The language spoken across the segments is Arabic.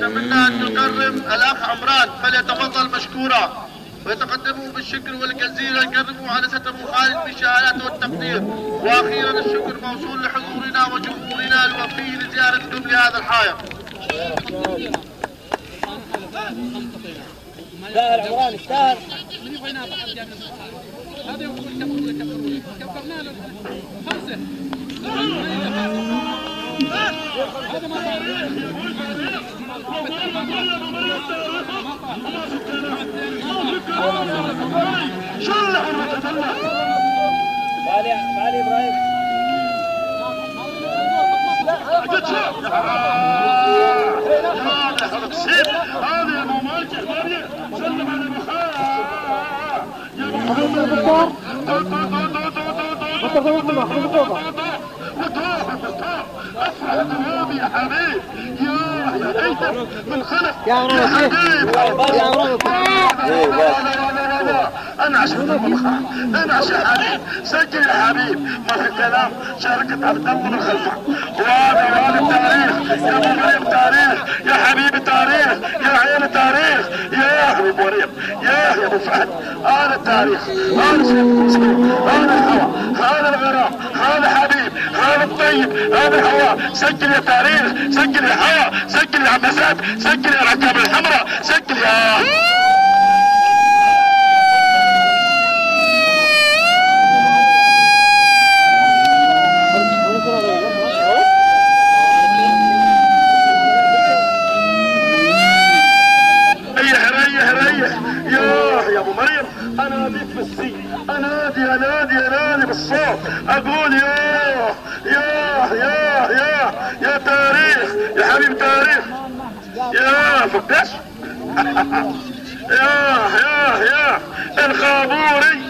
أتمنى أن نكرم الأخ عمران، فليتفضل مشكورا ويتقدموا بالشكر والجزيل الكرم وعنسته خالد بالشهادات والتقدير. وأخيرا الشكر موصول لحضورنا وجمهورنا الوفي لزيارتكم لهذا الحائط. استاهل عمران استاهل. هذا يوم كبرنا له خمسة. هذا ما تعالي ابراهيم. هذا يا ابو مالك سلم على بخار يا محمد يا حبيب يا هيثم من خلف يا حبيب يا انعش انعش يا حبيب سجل يا حبيب ما في كلام شاركت عبد الله من خلفك وهذا التاريخ يا ابو مريم تاريخ يا حبيبي تاريخ يا عيال تاريخ يا حبيب مريم يا ابو فهد هذا التاريخ هذا سيد المسلمين هذا الهوى هذا الغرام هذا حبيب هذا الطيب هذا الهواء سجل يا تاريخ سجل يا هوى سجل يا عباسات سجل يا العتاب الحمراء سجل يا انادي بالصوت اقول يا تاريخ يا حبيب تاريخ يا فكاش يا الخابوري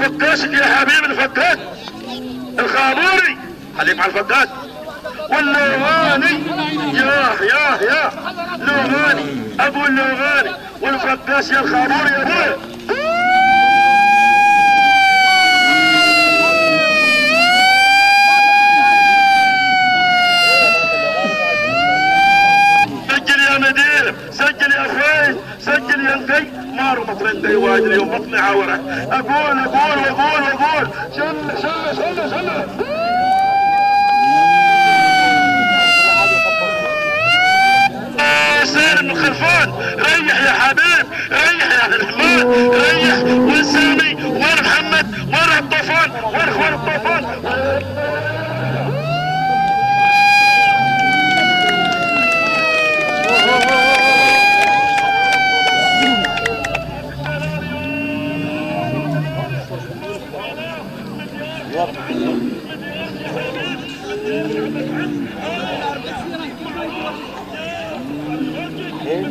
فكاشك يا حبيب الفكاك الخابوري خليك مع الفكاك واللوغاني يا لوغاني ابو اللوغاني والفكاش يا الخابوري يا ابوي سجل يا اخوي سجل يا نقي مارو مطلين دي واجد اليوم بطني عوره اقول شل سالم من خلفان ريح يا حبيب ريح يا الرحمن ريح وين سامي وين محمد وين الطوفان وين اخوان الطوفان ايه